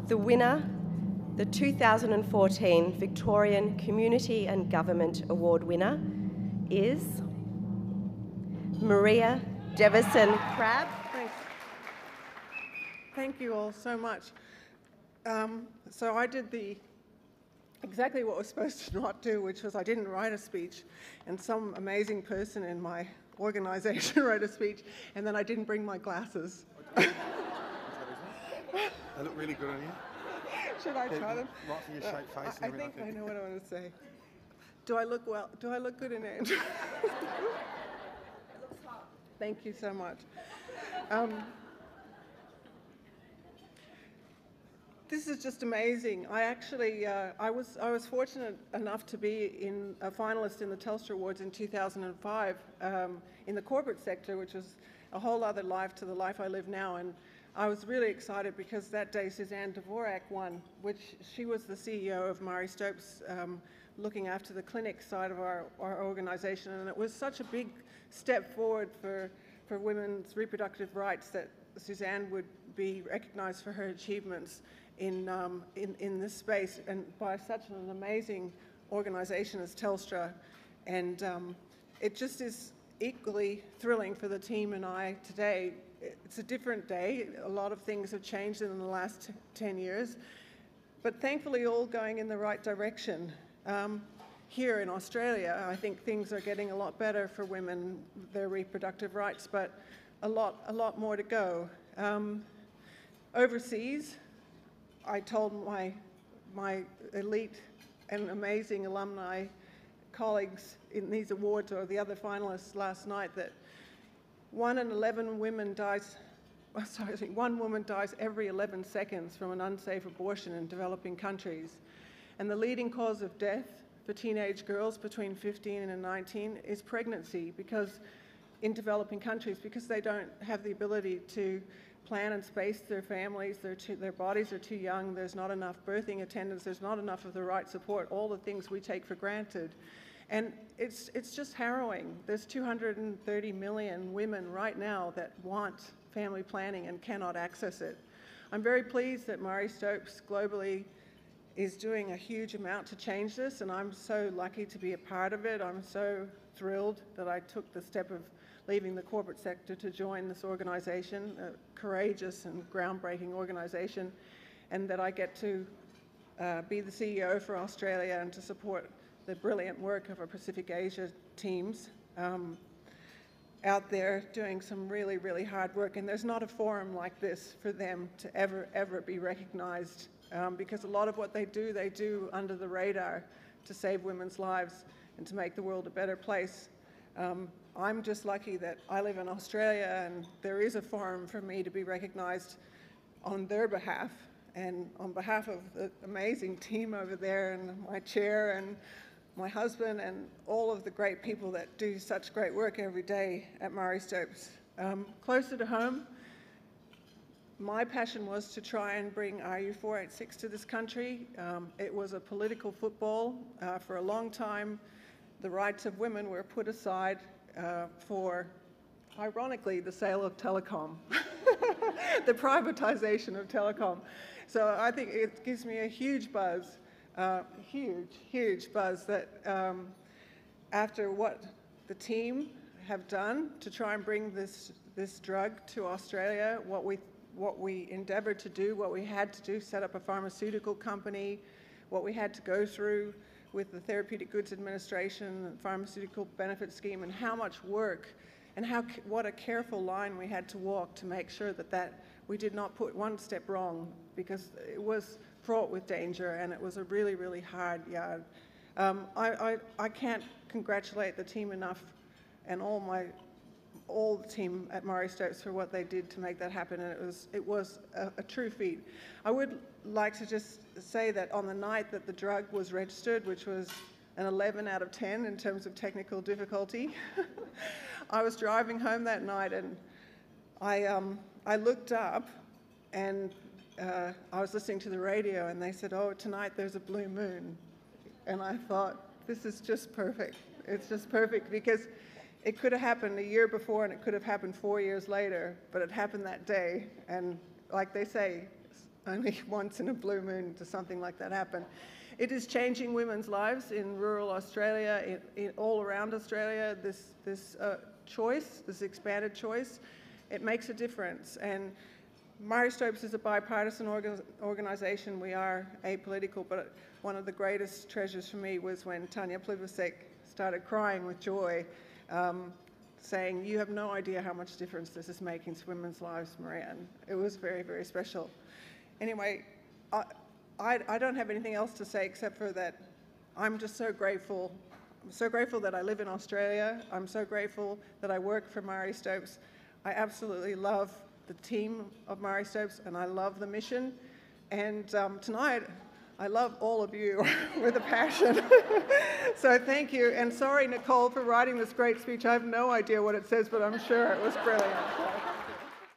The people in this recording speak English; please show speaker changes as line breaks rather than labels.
The winner, the 2014 Victorian Community and Government Award winner is Maria Devison Crabb.
Thanks. Thank you all so much. So I did exactly what I was supposed to not do, which was I didn't write a speech, and some amazing person in my organisation wrote a speech, and then I didn't bring my glasses.
They look really good on you.
Should I try them?
Right from your shaped face and
I
everything.
think I know what I want to say. Do I look well? Do I look good in it? Thank you so much. This is just amazing. I actually, I was fortunate enough to be a finalist in the Telstra Awards in 2005 in the corporate sector, which was a whole other life to the life I live now. And I was really excited because that day Suzanne Dvorak won, which she was the CEO of Mari Stopes, looking after the clinic side of our organisation. And it was such a big step forward for women's reproductive rights that Suzanne would be recognised for her achievements in this space, and by such an amazing organisation as Telstra. And it just is equally thrilling for the team and I today. It's a different day. A lot of things have changed in the last 10 years, but thankfully all going in the right direction. Here in Australia, I think things are getting a lot better for women, their reproductive rights, but a lot more to go. Overseas, I told my elite and amazing alumni colleagues in these awards, or the other finalists last night, that 1 in 11 women dies, one woman dies every 11 seconds from an unsafe abortion in developing countries. And the leading cause of death for teenage girls between 15 and 19 is pregnancy, because in developing countries, because they don't have the ability to plan and space their families, their bodies are too young, there's not enough birthing attendants, there's not enough of the right support, all the things we take for granted. And it's just harrowing. There's 230 million women right now that want family planning and cannot access it. I'm very pleased that Mari Stopes globally is doing a huge amount to change this, and I'm so lucky to be a part of it. I'm so thrilled that I took the step of leaving the corporate sector to join this organisation, a courageous and groundbreaking organisation, and that I get to be the CEO for Australia and to support the brilliant work of our Pacific Asia teams out there doing some really, really hard work. And there's not a forum like this for them to ever be recognised, because a lot of what they do under the radar to save women's lives and to make the world a better place. I'm just lucky that I live in Australia and there is a forum for me to be recognised on their behalf and on behalf of the amazing team over there, and my chair and my husband and all of the great people that do such great work every day at Mari Stopes. Closer to home, my passion was to try and bring RU486 to this country. It was a political football. For a long time, the rights of women were put aside for, ironically, the sale of telecom, the privatisation of telecom. So I think it gives me a huge buzz, huge buzz that after what the team have done to try and bring this drug to Australia, what we endeavoured to do, what we had to do, set up a pharmaceutical company, what we had to go through with the Therapeutic Goods Administration and Pharmaceutical Benefit Scheme, and how much work and what a careful line we had to walk to make sure that we did not put one step wrong, because it was fraught with danger and it was a really, really hard yard. I can't congratulate the team enough, and all the team at Mari Stopes for what they did to make that happen, and it was a true feat. I would like to just say that on the night that the drug was registered, which was an 11 out of 10 in terms of technical difficulty, I was driving home that night and I looked up and I was listening to the radio and they said, "Oh, tonight there's a blue moon." And I thought, this is just perfect. It's just perfect, because it could have happened a year before and it could have happened 4 years later, but it happened that day. And like they say, only once in a blue moon does something like that happen. It is changing women's lives in rural Australia, all around Australia. This choice, this expanded choice, it makes a difference. And Marie Stopes is a bipartisan organisation. We are apolitical, but one of the greatest treasures for me was when Tanya Plibersek started crying with joy, saying, "You have no idea how much difference this is making to women's lives, Maria." And it was very, very special. Anyway, I don't have anything else to say except for that I'm just so grateful. I'm so grateful that I live in Australia. I'm so grateful that I work for Marie Stopes. I absolutely love the team of Marie Stopes, and I love the mission. And tonight, I love all of you with a passion. So thank you. And sorry, Nicole, for writing this great speech. I have no idea what it says, but I'm sure it was brilliant. So.